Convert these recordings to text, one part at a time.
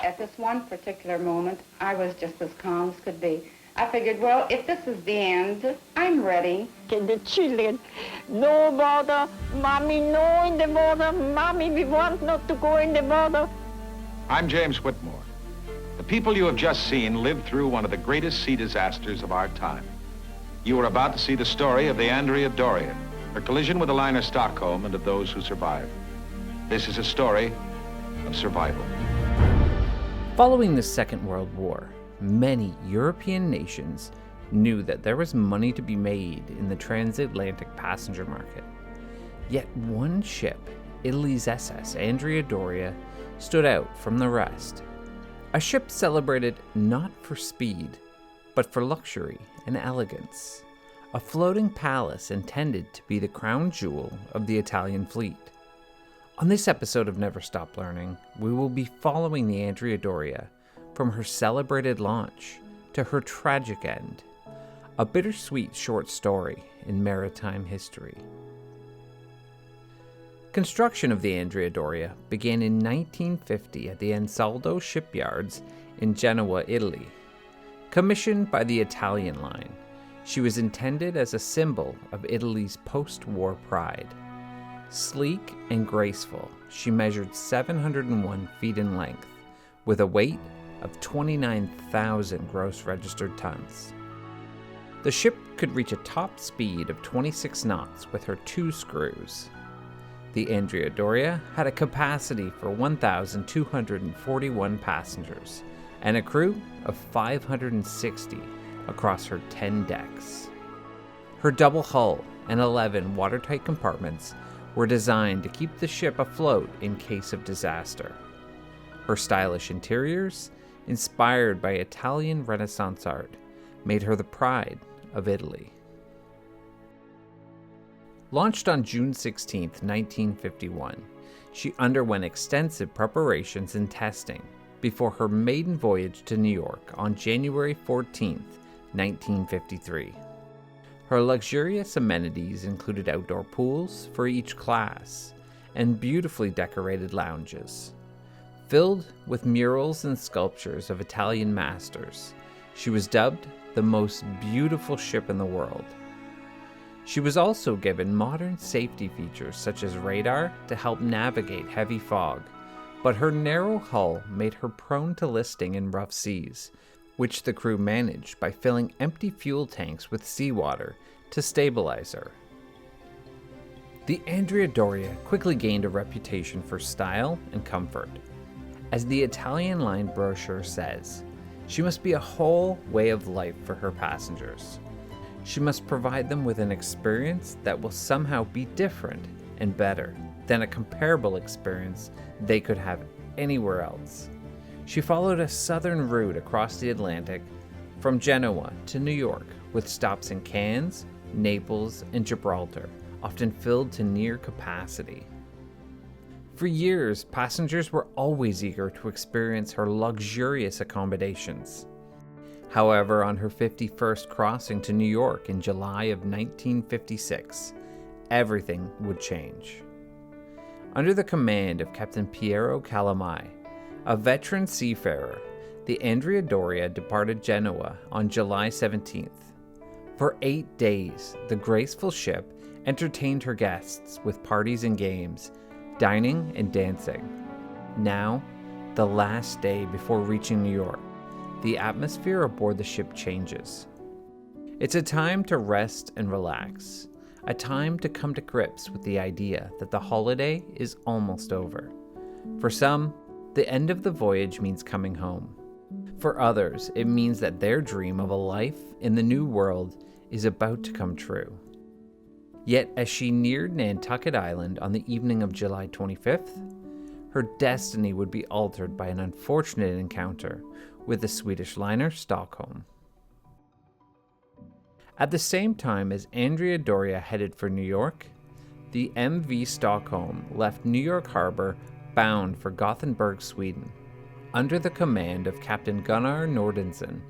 At this one particular moment, I was just as calm as could be. I figured, well, if this is the end, I'm ready. The children, no water, Mommy, no in the water, Mommy, we want not to go in the water. I'm James Whitmore. The people you have just seen lived through one of the greatest sea disasters of our time. You are about to see the story of the Andrea Doria, her collision with the liner Stockholm, and of those who survived. This is a story of survival. Following the Second World War, many European nations knew that there was money to be made in the transatlantic passenger market. Yet one ship, Italy's SS Andrea Doria, stood out from the rest. A ship celebrated not for speed, but for luxury and elegance. A floating palace intended to be the crown jewel of the Italian fleet. On this episode of Never Stop Learning, we will be following the Andrea Doria from her celebrated launch to her tragic end, a bittersweet short story in maritime history. Construction of the Andrea Doria began in 1950 at the Ansaldo shipyards in Genoa, Italy. Commissioned by the Italian Line, she was intended as a symbol of Italy's post-war pride. Sleek and graceful, she measured 701 feet in length, with a weight of 29,000 gross registered tons. The ship could reach a top speed of 26 knots with her 2 screws. The Andrea Doria had a capacity for 1,241 passengers and a crew of 560 across her 10 decks. Her double hull and 11 watertight compartments were designed to keep the ship afloat in case of disaster. Her stylish interiors, inspired by Italian Renaissance art, made her the pride of Italy. Launched on June 16, 1951, she underwent extensive preparations and testing before her maiden voyage to New York on January 14, 1953. Her luxurious amenities included outdoor pools for each class and beautifully decorated lounges. Filled with murals and sculptures of Italian masters, she was dubbed the most beautiful ship in the world. She was also given modern safety features such as radar to help navigate heavy fog, but her narrow hull made her prone to listing in rough seas, which the crew managed by filling empty fuel tanks with seawater to stabilize her. The Andrea Doria quickly gained a reputation for style and comfort. As the Italian Line brochure says, she must be a whole way of life for her passengers. She must provide them with an experience that will somehow be different and better than a comparable experience they could have anywhere else. She followed a southern route across the Atlantic from Genoa to New York, with stops in Cannes, Naples, and Gibraltar, often filled to near capacity. For years, passengers were always eager to experience her luxurious accommodations. However, on her 51st crossing to New York in July of 1956, everything would change. Under the command of Captain Piero Calamai, a veteran seafarer, the Andrea Doria departed Genoa on July 17th. For 8 days, the graceful ship entertained her guests with parties and games, dining and dancing. Now, the last day before reaching New York, the atmosphere aboard the ship changes. It's a time to rest and relax, a time to come to grips with the idea that the holiday is almost over. For some, the end of the voyage means coming home. For others, it means that their dream of a life in the new world is about to come true. Yet, as she neared Nantucket Island on the evening of July 25th, her destiny would be altered by an unfortunate encounter with the Swedish liner Stockholm. At the same time as Andrea Doria headed for New York, the MV Stockholm left New York Harbor bound for Gothenburg, Sweden. Under the command of Captain Gunnar Nordenson,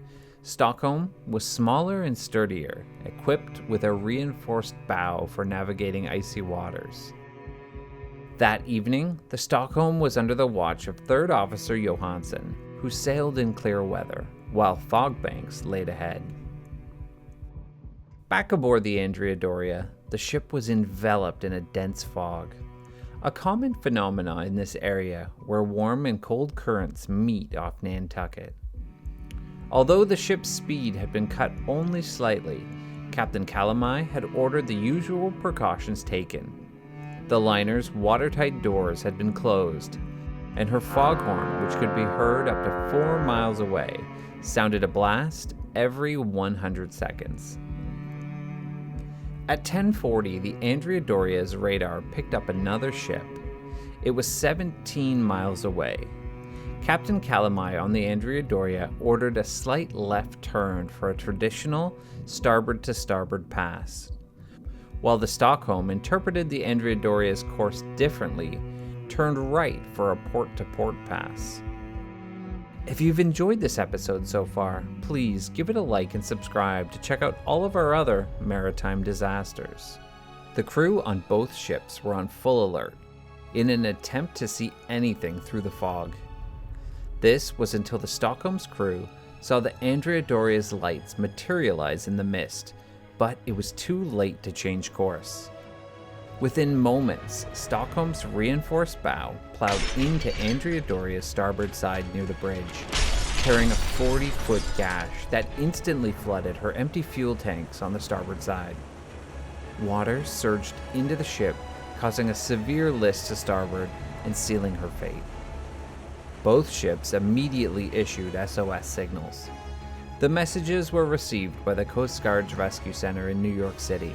Stockholm was smaller and sturdier, equipped with a reinforced bow for navigating icy waters. That evening, the Stockholm was under the watch of 3rd Officer Johansson, who sailed in clear weather, while fog banks laid ahead. Back aboard the Andrea Doria, the ship was enveloped in a dense fog, a common phenomenon in this area where warm and cold currents meet off Nantucket. Although the ship's speed had been cut only slightly, Captain Calamai had ordered the usual precautions taken. The liner's watertight doors had been closed, and her foghorn, which could be heard up to 4 miles away, sounded a blast every 100 seconds. At 10:40, the Andrea Doria's radar picked up another ship. It was 17 miles away. Captain Calamai on the Andrea Doria ordered a slight left turn for a traditional starboard-to-starboard pass, while the Stockholm interpreted the Andrea Doria's course differently, turned right for a port-to-port pass. If you've enjoyed this episode so far, please give it a like and subscribe to check out all of our other maritime disasters. The crew on both ships were on full alert, in an attempt to see anything through the fog. This was until the Stockholm's crew saw the Andrea Doria's lights materialize in the mist, but it was too late to change course. Within moments, Stockholm's reinforced bow plowed into Andrea Doria's starboard side near the bridge, tearing a 40-foot gash that instantly flooded her empty fuel tanks on the starboard side. Water surged into the ship, causing a severe list to starboard and sealing her fate. Both ships immediately issued SOS signals. The messages were received by the Coast Guard's Rescue Center in New York City.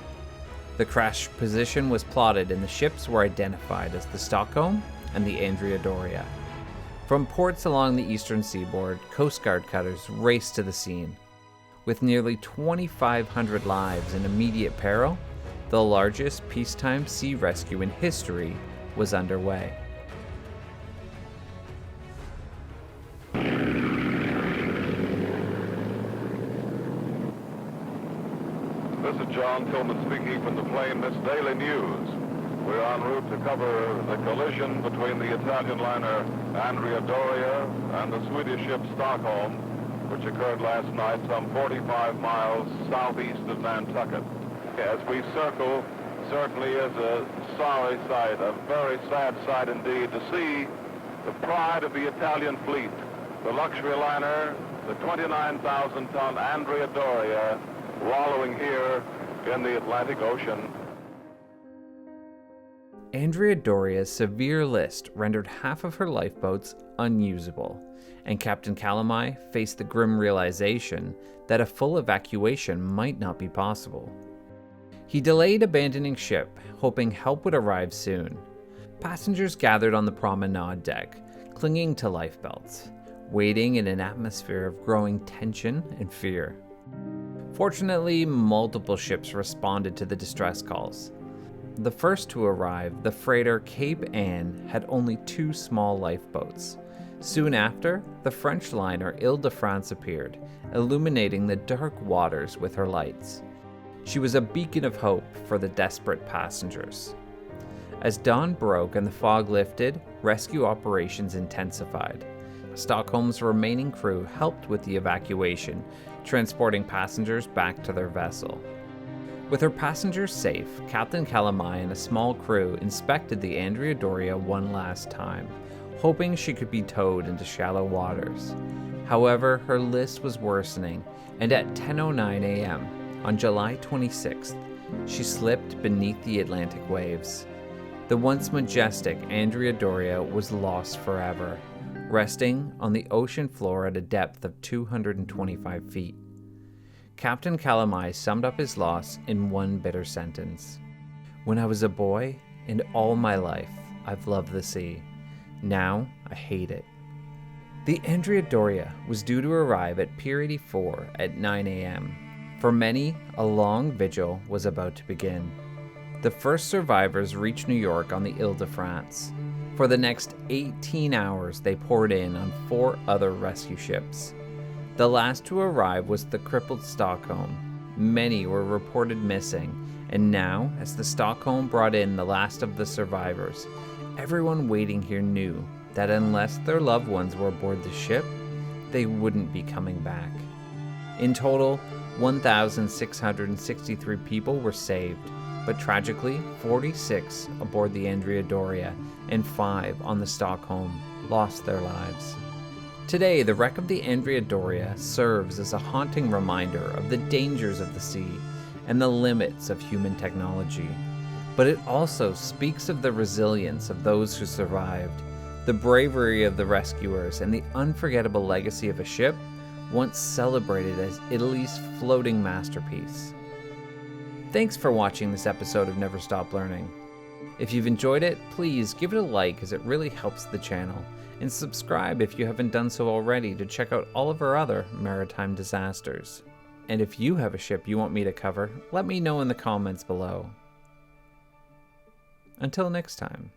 The crash position was plotted and the ships were identified as the Stockholm and the Andrea Doria. From ports along the eastern seaboard, Coast Guard cutters raced to the scene. With nearly 2,500 lives in immediate peril, the largest peacetime sea rescue in history was underway. This is John Tillman speaking from the plane Miss Daily News. We're en route to cover the collision between the Italian liner Andrea Doria and the Swedish ship Stockholm, which occurred last night some 45 miles southeast of Nantucket. As we circle, certainly is a sorry sight, a very sad sight indeed, to see the pride of the Italian fleet, the luxury liner, the 29,000-ton Andrea Doria, wallowing here in the Atlantic Ocean. Andrea Doria's severe list rendered half of her lifeboats unusable, and Captain Calamai faced the grim realization that a full evacuation might not be possible. He delayed abandoning ship, hoping help would arrive soon. Passengers gathered on the promenade deck, clinging to lifebelts, waiting in an atmosphere of growing tension and fear. Fortunately, multiple ships responded to the distress calls. The first to arrive, the freighter Cape Anne, had only 2 small lifeboats. Soon after, the French liner Ile-de-France appeared, illuminating the dark waters with her lights. She was a beacon of hope for the desperate passengers. As dawn broke and the fog lifted, rescue operations intensified. Stockholm's remaining crew helped with the evacuation, transporting passengers back to their vessel. With her passengers safe, Captain Calamai and a small crew inspected the Andrea Doria one last time, hoping she could be towed into shallow waters. However, her list was worsening, and at 10:09 a.m. on July 26th, she slipped beneath the Atlantic waves. The once majestic Andrea Doria was lost forever, resting on the ocean floor at a depth of 225 feet. Captain Calamai summed up his loss in one bitter sentence. "When I was a boy, and all my life, I've loved the sea. Now, I hate it." The Andrea Doria was due to arrive at Pier 84 at 9 a.m. For many, a long vigil was about to begin. The first survivors reached New York on the Ile-de-France. For the next 18 hours, they poured in on 4 other rescue ships. The last to arrive was the crippled Stockholm. Many were reported missing, and now, as the Stockholm brought in the last of the survivors, Everyone waiting here knew that unless their loved ones were aboard the ship, they wouldn't be coming back. In total, 1,663 people were saved, but tragically, 46 aboard the Andrea Doria and 5 on the Stockholm lost their lives. Today, the wreck of the Andrea Doria serves as a haunting reminder of the dangers of the sea and the limits of human technology. But it also speaks of the resilience of those who survived, the bravery of the rescuers, and the unforgettable legacy of a ship once celebrated as Italy's floating masterpiece. Thanks for watching this episode of Never Stop Learning. If you've enjoyed it, please give it a like as it really helps the channel, and subscribe if you haven't done so already to check out all of our other maritime disasters. And if you have a ship you want me to cover, let me know in the comments below. Until next time.